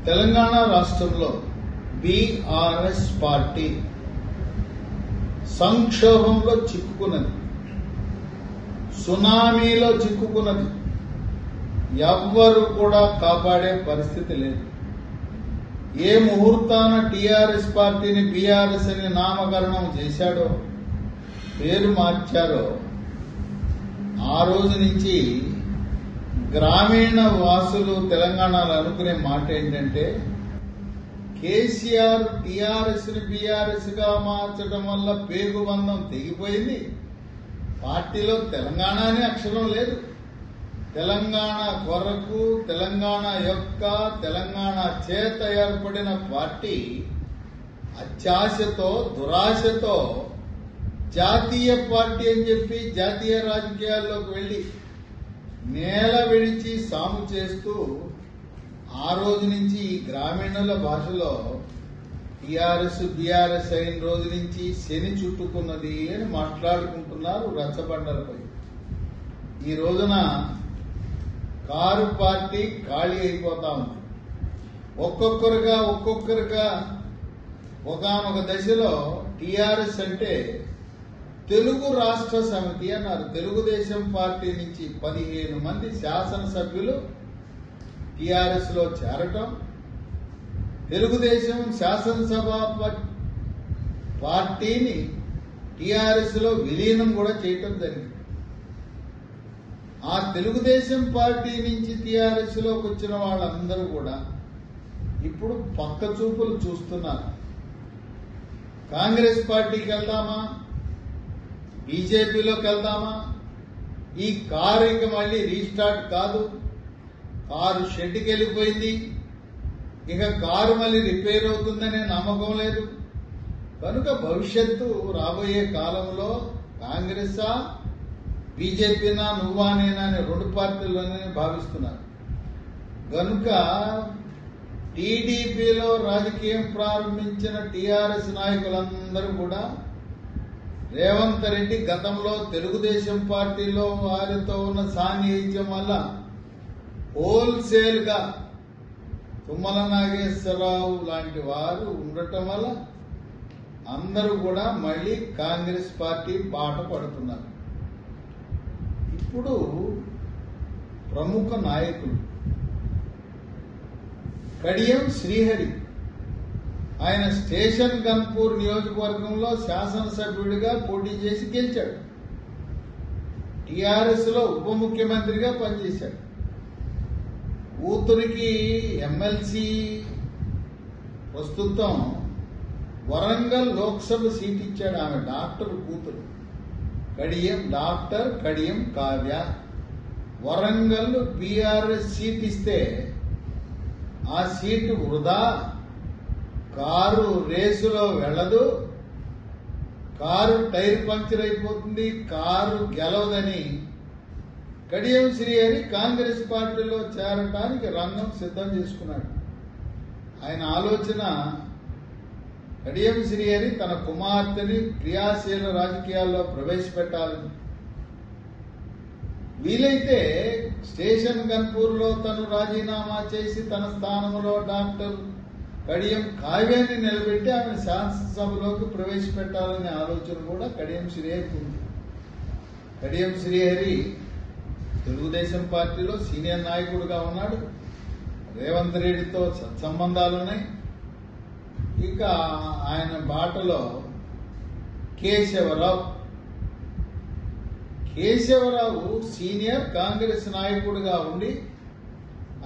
తెలంగాణ రాష్ట్రంలో BRS party సంక్షోభంలో చిక్కుకున్నది, సునామీలో చిక్కుకున్నది. ఎవ్వరు కూడా కాపాడే పరిస్థితి లేదు. ఏ ముహూర్తాన టీఆర్ఎస్ పార్టీని బీఆర్ఎస్ అని నామకరణం చేశాడో, పేరు మార్చారో, ఆ రోజు నుంచి గ్రామీణ వాసులు తెలంగాణలో అనుకునే మాట ఏంటంటే, కేసీఆర్ టీఆర్ఎస్ ని బీఆర్ఎస్ గా మార్చడం వల్ల పేగుబంధం తెగిపోయింది. పార్టీలో తెలంగాణ అనే అక్షరం లేదు. తెలంగాణ కొరకు, తెలంగాణ యొక్క, తెలంగాణ చేత ఏర్పడిన పార్టీ అత్యాశతో, దురాశతో జాతీయ పార్టీ అని చెప్పి జాతీయ రాజకీయాల్లోకి వెళ్లి నేల విడిచి సాము చేస్తూ ఆ రోజు నుంచి ఈ గ్రామీణుల భాషలో టీఆర్ఎస్ బీఆర్ఎస్ అయిన రోజు నుంచి శని చుట్టుకున్నది అని మాట్లాడుకుంటున్నారు రచ్చబండలపై. ఈ రోజున కారు పార్టీ ఖాళీ అయిపోతా ఉంది. ఒక్కొక్కరుగా ఒకానొక దశలో టీఆర్ఎస్ అంటే తెలుగు రాష్ట్ర సమితి అన్నారు. తెలుగుదేశం పార్టీ నుంచి 15 మంది శాసనసభ్యులు టీఆర్ఎస్ లో చేరటం, తెలుగుదేశం శాసనసభ పార్టీని టీఆర్ఎస్ లో విలీనం కూడా చేయటం జరిగింది. ఆ తెలుగుదేశం పార్టీ నుంచి టీఆర్ఎస్ లోకి వచ్చిన వాళ్ళందరూ కూడా ఇప్పుడు పక్క చూపులు చూస్తున్నారు. కాంగ్రెస్ పార్టీకి వెళ్దామా, బీజేపీలోకి వెళ్దామా, ఈ కారు ఇక మళ్ళీ రీస్టార్ట్ కాదు, కారు షెడ్కి వెళ్ళిపోయింది, ఇక కారు మళ్ళీ రిపేర్ అవుతుందనే నమ్మకం లేదు. కనుక భవిష్యత్తు రాబోయే కాలంలో కాంగ్రెసా బీజేపీనా నువ్వా నేనా అనే 2 పార్టీలోనే భావిస్తున్నారు. కనుక టీడీపీలో రాజకీయం ప్రారంభించిన టీఆర్ఎస్ నాయకులందరూ కూడా రేవంత్ రెడ్డి గతంలో తెలుగుదేశం పార్టీలో వారితో ఉన్న సాన్నిహిత్యం వల్ల హోల్సేల్ గా తుమ్మల నాగేశ్వరరావు లాంటి వారు ఉండటం వల్ల అందరూ కూడా మళ్లీ కాంగ్రెస్ పార్టీ బాట పడుతున్నారు. ఇప్పుడు ప్రముఖ నాయకులు కడియం శ్రీహరి, ఆయన స్టేషన్ గన్పూర్ నియోజకవర్గంలో శాసనసభ్యుడిగా పోటీ చేసి గెలిచాడు. టీఆర్ఎస్ లో ఉప ముఖ్యమంత్రిగా పనిచేశాడు. కూతురికి ఎమ్మెల్సీ ప్రస్తుతం వరంగల్ లోక్సభ సీట్ ఇచ్చాడు. ఆమె డాక్టర్ కూతురు doctor Kadiyam Kavya. Warangal BRS seat ఇస్తే ఆ సీటు వృధా, కారు రేసులో వెళ్ళదు, కారు టైర్ పంక్చర్ అయిపోతుంది, కారు గెలవదని కడియం శ్రీహరి కాంగ్రెస్ పార్టీలో చేరటానికి రంగం సిద్ధం చేసుకున్నాడు. ఆయన ఆలోచన, కడియం శ్రీహరి తన కుమార్తెని క్రియాశీల రాజకీయాల్లో ప్రవేశపెట్టాలని, వీలైతే స్టేషన్ గన్పూర్లో తను రాజీనామా చేసి తన స్థానంలో డాక్టర్ కడియం కావ్యాన్ని నిలబెట్టి ఆమె శాసనసభలోకి ప్రవేశపెట్టాలనే ఆలోచన కూడా కడియం శ్రీహరికి ఉంది. కడియం శ్రీహరి తెలుగుదేశం పార్టీలో సీనియర్ నాయకుడిగా ఉన్నాడు. రేవంత్ రెడ్డితో సత్సంబంధాలున్నాయి. ఇక ఆయన బాటలో కేశవరావు సీనియర్ కాంగ్రెస్ నాయకుడిగా ఉండి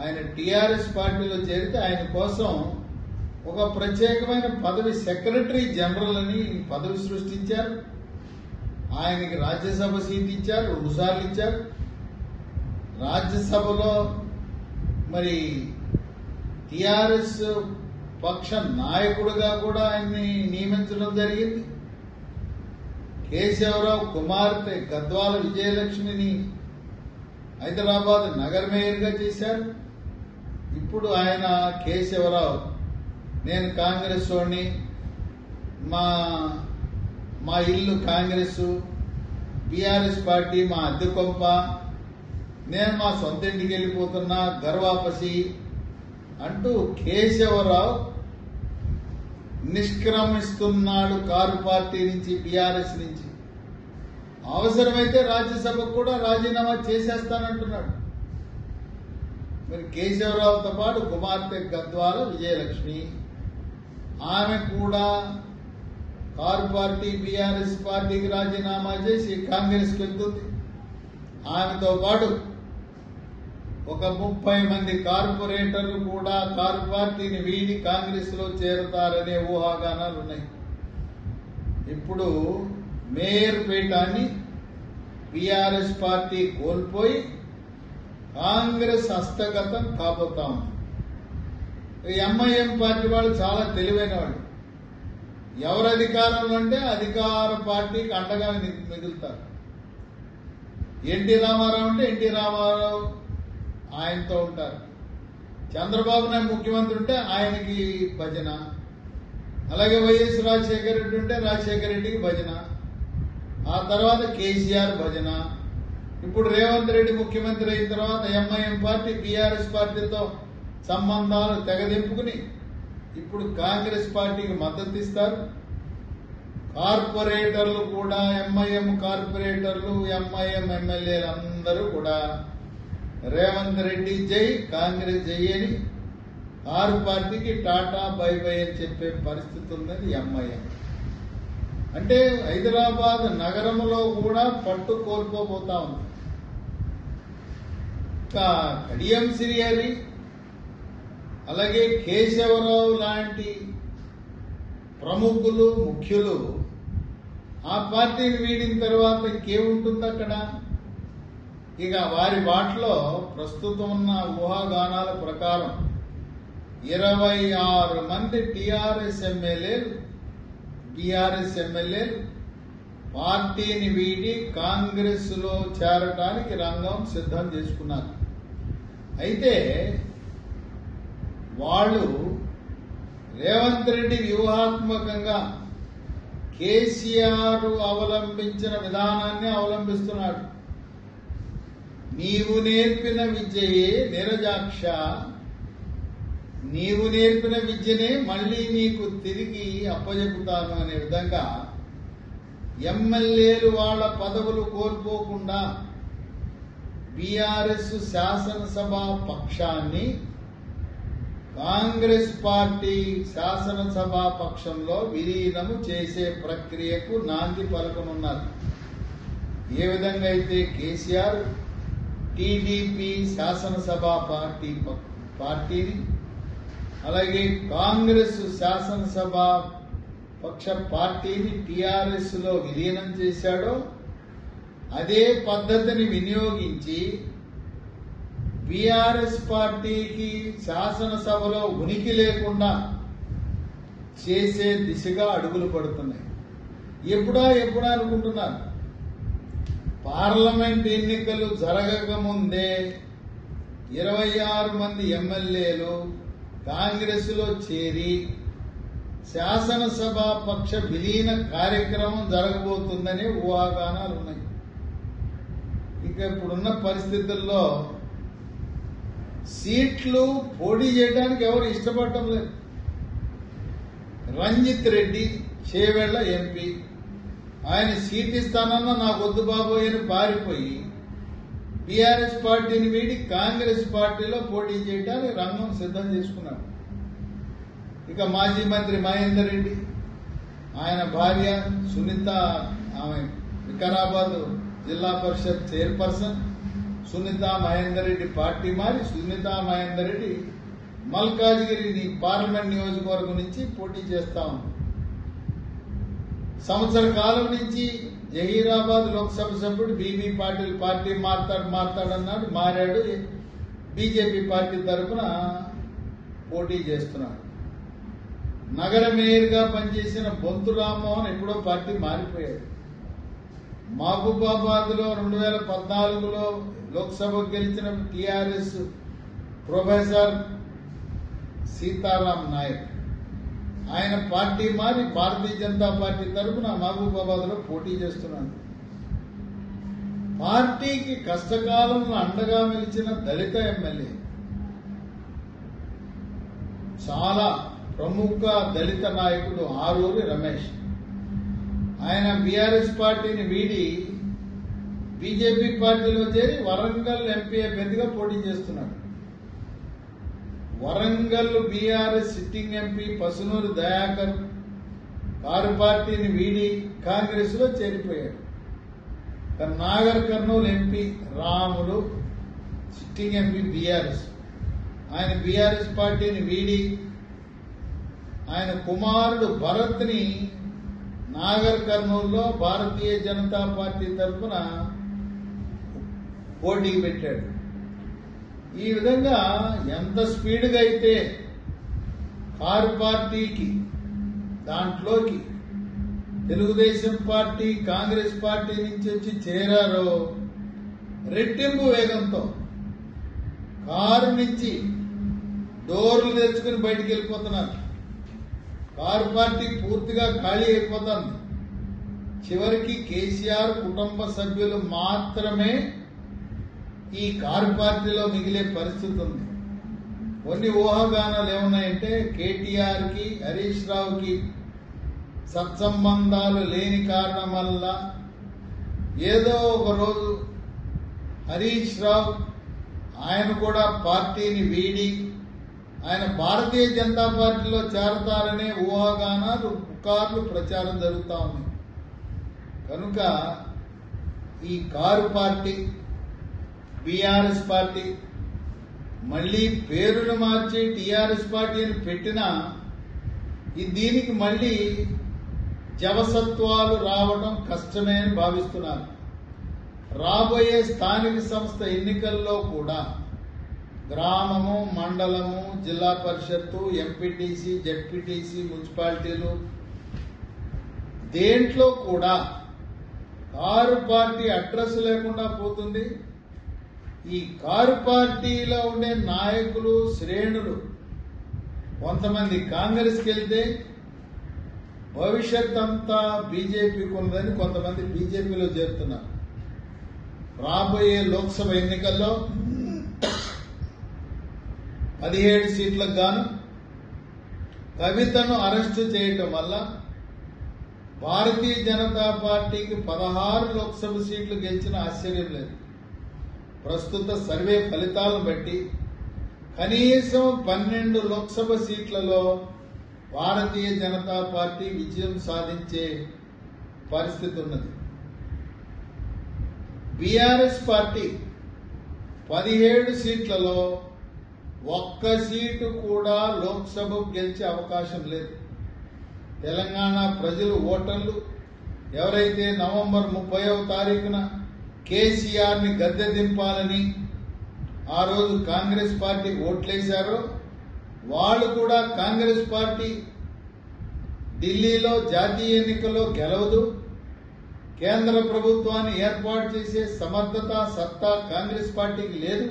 ఆయన టీఆర్ఎస్ పార్టీలో చేరితే ఆయన కోసం ఒక ప్రత్యేకమైన పదవి సెక్రటరీ జనరల్ అని పదవి సృష్టించారు. ఆయనకి రాజ్యసభ సీట్ ఇచ్చారు, 2 సార్లు ఇచ్చారు. రాజ్యసభలో మరి టీఆర్ఎస్ పక్ష నాయకుడిగా కూడా ఆయన్ని నియమించడం జరిగింది. కేశవరావు కుమార్తె గద్వాల విజయలక్ష్మిని హైదరాబాద్ నగర మేయర్గా చేశారు. ఇప్పుడు ఆయన కేశవరావు, నేను కాంగ్రెస్ వాడిని, మా ఇల్లు కాంగ్రెస్, బీఆర్ఎస్ పార్టీ మా అద్దె కొంప, నేను మా సొంత ఇంటికి వెళ్ళిపోతున్నా, గర్వాపసి అంటూ కేశవరావు నిష్క్రమిస్తున్నాడు కారు పార్టీ నుంచి, బీఆర్ఎస్ నుంచి. అవసరమైతే రాజ్యసభకు కూడా రాజీనామా చేసేస్తానంటున్నాడు. మరి కేశవరావుతో పాటు కుమార్తె గద్వాల విజయలక్ష్మి, ఆమె కూడా కారు పార్టీ బీఆర్ఎస్ పార్టీకి రాజీనామా చేసి కాంగ్రెస్కి వెళ్తుంది. ఆమెతో పాటు ఒక 30 మంది కార్పొరేటర్లు కూడా కారు పార్టీని వీడి కాంగ్రెస్ లో చేరుతారనే ఊహాగానాలు ఉన్నాయి. ఇప్పుడు మేయర్ పీఠాన్ని బీఆర్ఎస్ పార్టీ కోల్పోయి కాంగ్రెస్ హస్తగతం కాబోతా ఉంది. ఎంఐఎం పార్టీ వాళ్ళు చాలా తెలివైన వాళ్ళు. ఎవరు అధికారంలో అంటే అధికార పార్టీకి అండగా మిగులుతారు. ఎన్టీ రామారావు అంటే ఎన్టీ రామారావు ఆయనతో ఉంటారు. చంద్రబాబు నాయుడు ముఖ్యమంత్రి ఉంటే ఆయనకి భజన. అలాగే వైఎస్ రాజశేఖర రెడ్డి ఉంటే రాజశేఖర రెడ్డికి భజన. ఆ తర్వాత కేసీఆర్ భజన. ఇప్పుడు రేవంత్ రెడ్డి ముఖ్యమంత్రి అయిన తర్వాత ఎంఐఎం పార్టీ బీఆర్ఎస్ పార్టీతో సంబంధాలు తెగదింపుకుని ఇప్పుడు కాంగ్రెస్ పార్టీకి మద్దతు ఇస్తారు. కార్పొరేటర్లు కూడా ఎంఐఎం కార్పొరేటర్లు, ఎంఐఎం ఎమ్మెల్యేలు అందరూ కూడా రేవంత్ రెడ్డి జై, కాంగ్రెస్ జై అని కారు పార్టీకి టాటా బై బై అని చెప్పే పరిస్థితి ఉన్నది ఎంఐఎం. అంటే హైదరాబాద్ నగరంలో కూడా పట్టు కోల్పోతా ఉంది. కడియం శ్రీహరి అలాగే కేశవరావు లాంటి ప్రముఖులు, ముఖ్యులు ఆ పార్టీని వీడిన తర్వాత ఇంకేముంటుంది అక్కడ? ఇక వారి వాటిలో ప్రస్తుతం ఉన్న ఊహాగానాల ప్రకారం 26 మంది టీఆర్ఎస్ ఎమ్మెల్యేలు, బీఆర్ఎస్ ఎమ్మెల్యేలు పార్టీని వీడి కాంగ్రెస్ లో చేరటానికి రంగం సిద్ధం చేసుకున్నారు. అయితే వాళ్ళు రేవంత్ రెడ్డి వ్యూహాత్మకంగా కేసీఆర్ అవలంబించిన విధానాన్ని అవలంబిస్తున్నాడు. నీవు నేర్పిన విద్యయే నిరజాక్ష, నీవు నేర్పిన విద్యనే మళ్ళీ నీకు తిరిగి అప్పజెపుతాను అనే విధంగా ఎమ్మెల్యేలు వాళ్ళ పదవులు కోల్పోకుండా బీఆర్ఎస్ శాసనసభ పక్షాన్ని కాంగ్రెస్ పార్టీ శాసనసభ పక్షంలో విలీనము చేసే ప్రక్రియకు నాంది పలకనున్నారు. ఏ విధంగా అయితే కేసీఆర్ టీడీపీ శాసనసభ పార్టీని అలాగే కాంగ్రెస్ శాసనసభ పక్ష పార్టీని టీఆర్ఎస్ లో విలీనం చేశాడో అదే పద్ధతిని వినియోగించి బీఆర్ఎస్ పార్టీకి శాసనసభలో ఉనికి లేకుండా చేసే దిశగా అడుగులు పడుతున్నాయి. ఎప్పుడా అనుకుంటున్నారు. పార్లమెంట్ ఎన్నికలు జరగక ముందే 26 మంది ఎమ్మెల్యేలు కాంగ్రెస్ లో చేరి శాసనసభ పక్ష విలీన కార్యక్రమం జరగబోతుందనే ఊహాగానాలు ఉన్నాయి. ఇక ఇప్పుడున్న పరిస్థితుల్లో సీట్లు పోటీ చేయడానికి ఎవరు ఇష్టపడటం లేదు. రంజిత్ రెడ్డి చేవెళ్ల ఎంపీ, ఆయన సీట్ ఇస్తానన్నా నాకు వద్దు బాబోయ్ అని పారిపోయి బీఆర్ఎస్ పార్టీని వీడి కాంగ్రెస్ పార్టీలో పోటీ చేయడానికి రంగం సిద్ధం చేసుకున్నాడు. ఇక మాజీ మంత్రి మహేందర్ రెడ్డి, ఆయన భార్య సునీత, ఆమె వికారాబాద్ జిల్లా పరిషత్ చైర్పర్సన్. సునీతా మహేందర్ రెడ్డి పార్టీ మారి సునీతా మహేందర్ రెడ్డి మల్కాజ్గిరి పార్లమెంట్ నియోజకవర్గం నుంచి పోటీ చేస్తా ఉంది. సంవత్సర కాలం నుంచి జహీరాబాద్ లోక్సభ సభ్యుడు బీబీ పాటిల్ పార్టీ మారతాడన్నాడు, మారాడు. బీజేపీ పార్టీ తరఫున పోటీ చేస్తున్నాడు. నగర మేయర్గా పనిచేసిన బొంతు రామ్మోహన్ ఎప్పుడో పార్టీ మారిపోయాడు. మహబూబాబాద్ లో 2014లో లోక్సభ గెలిచిన టీఆర్ఎస్ ప్రొఫెసర్ సీతారాం నాయక్, ఆయన పార్టీ మారి భారతీయ జనతా పార్టీ తరఫున మహబూబాబాద్ లో పోటీ చేస్తున్నాడు. పార్టీకి కష్టకాలంలో అండగా నిలిచిన దళిత ఎమ్మెల్యే చాలా ప్రముఖ దళిత నాయకుడు ఆరూరి రమేష్. ఆయన బీఆర్ఎస్ పార్టీని వీడి బీజేపీ పార్టీలో చేరి వరంగల్ ఎంపీ అభ్యర్థిగా పోటీ చేస్తున్నాడు. Warangal BRS sitting MP Pasunuri Dayakar car పార్టీని వీడి కాంగ్రెస్ లో చేరిపోయాడు. Nagarkurnool MP Ramulu sitting MP BRS, ఆయన బీఆర్ఎస్ పార్టీని వీడి ఆయన కుమారుడు భరత్ ని నాగర్ కర్నూలులో భారతీయ జనతా పార్టీ తరఫున పోటీకి పెట్టాడు. ఈ విధంగా ఎంత స్పీడ్గా అయితే కారు పార్టీకి దాంట్లోకి తెలుగుదేశం పార్టీ కాంగ్రెస్ పార్టీ నుంచి వచ్చి చేరారో రెట్టింపు వేగంతో కారు నుంచి డోర్లు తెచ్చుకుని బయటికి వెళ్ళిపోతున్నారు. కారు పార్టీ పూర్తిగా ఖాళీ అయిపోతుంది. చివరికి కేసీఆర్ కుటుంబ సభ్యులు మాత్రమే ఈ కారు పార్టీలో మిగిలే పరిస్థితి ఉంది. కొన్ని ఊహాగానాలు ఏమున్నాయంటే కేటీఆర్ కి హరీష్ రావుకి సత్సంబంధాలు లేని కారణం వల్ల ఏదో ఒక రోజు హరీష్ రావు ఆయన కూడా పార్టీని వీడి ఆయన భారతీయ జనతా పార్టీలో చేరతారనే ఊహాగానాలు పుకార్లు ప్రచారం జరుగుతూ ఉంది. కనుక ఈ కారు పార్టీ బీఆర్ఎస్ పార్టీ మళ్లీ పేరును మార్చి టీఆర్ఎస్ పార్టీని పెట్టినా దీనికి మళ్లీ జవసత్వాలు రావడం కష్టమే అని భావిస్తున్నారు. రాబోయే స్థానిక సంస్థ ఎన్నికల్లో కూడా గ్రామము, మండలము, జిల్లా పరిషత్తు, ఎంపీటీసీ, జెడ్పీటీసీ, మున్సిపాలిటీలు దేంట్లో కూడా కారు పార్టీ అడ్రస్ లేకుండా పోతుంది. ఈ కారు పార్టీలో ఉండే నాయకులు, శ్రేణులు కొంతమంది కాంగ్రెస్కి వెళ్తే భవిష్యత్ అంతా బీజేపీకి ఉన్నదని కొంతమంది బీజేపీలో చేరుతున్నారు. రాబోయే లోక్సభ ఎన్నికల్లో 17 సీట్లకు గాను కవితను అరెస్టు చేయటం వల్ల భారతీయ జనతా పార్టీకి 16 లోక్సభ సీట్లు గెలిచిన ఆశ్చర్యం లేదు. ప్రస్తుత సర్వే ఫలితాలను బట్టి కనీసం 12 లోక్సభ సీట్లలో భారతీయ జనతా పార్టీ విజయం సాధించే పరిస్థితి ఉన్నది. బీఆర్ఎస్ పార్టీ 17 సీట్లలో ఒక్క సీటు కూడా లోక్సభకు గెలిచే అవకాశం లేదు. తెలంగాణ ప్రజలు ఓటర్లు ఎవరైతే నవంబర్ 30వ తారీఖున కేసీఆర్ ని గద్దె దింపాలని ఆ రోజు కాంగ్రెస్ పార్టీకి ఓట్లేశారో వాళ్ళు కూడా కాంగ్రెస్ పార్టీ ఢిల్లీలో జాతీయ ఎన్నికల్లో గెలవదు, కేంద్ర ప్రభుత్వాన్ని ఏర్పాటు చేసే సమర్థత, సత్తా కాంగ్రెస్ పార్టీకి లేదు.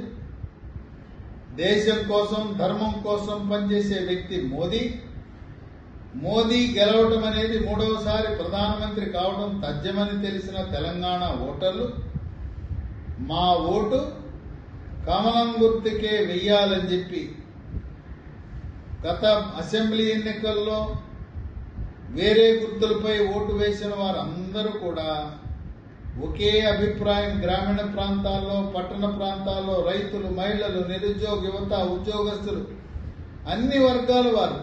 దేశం కోసం, ధర్మం కోసం పనిచేసే వ్యక్తి మోదీ గెలవడం అనేది 3వసారి ప్రధానమంత్రి కావడం తథ్యమని తెలిసిన తెలంగాణ ఓటర్లు మా ఓటు కమలం గుర్తుకే వెయ్యాలని చెప్పి గత అసెంబ్లీ ఎన్నికల్లో వేరే గుర్తులపై ఓటు వేసిన వారందరూ కూడా ఒకే అభిప్రాయం. గ్రామీణ ప్రాంతాల్లో, పట్టణ ప్రాంతాల్లో రైతులు, మహిళలు, నిరుద్యోగ యువత, ఉద్యోగస్తులు అన్ని వర్గాల వారు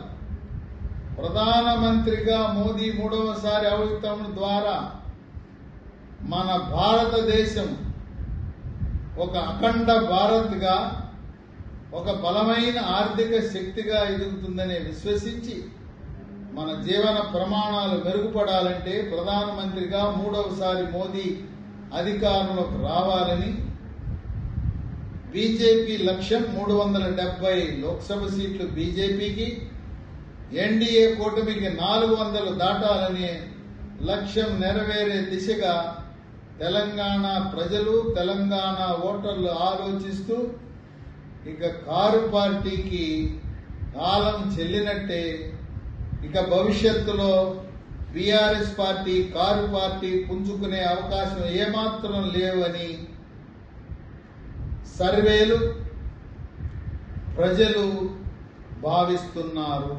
ప్రధానమంత్రిగా మోదీ 3వసారి అవటం ద్వారా మన భారతదేశం ఒక అఖండ భారత్గా, ఒక బలమైన ఆర్థిక శక్తిగా ఎదుగుతుందని విశ్వసించి మన జీవన ప్రమాణాలు మెరుగుపడాలంటే ప్రధానమంత్రిగా 3వసారి మోదీ అధికారంలోకి రావాలని బీజేపీ లక్ష్యం. 370 లోక్సభ సీట్లు బీజేపీకి, ఎన్డీఏ కూటమికి 400 దాటాలనే లక్ష్యం నెరవేరే దిశగా తెలంగాణ ప్రజలు, తెలంగాణ ఓటర్లు ఆలోచిస్తూ ఇక కారు పార్టీకి కాలం చెల్లినట్టే. ఇక భవిష్యత్తులో బీఆర్ఎస్ పార్టీ, కారు పార్టీ పుంజుకునే అవకాశం ఏమాత్రం లేవని సర్వేలు, ప్రజలు భావిస్తున్నారు.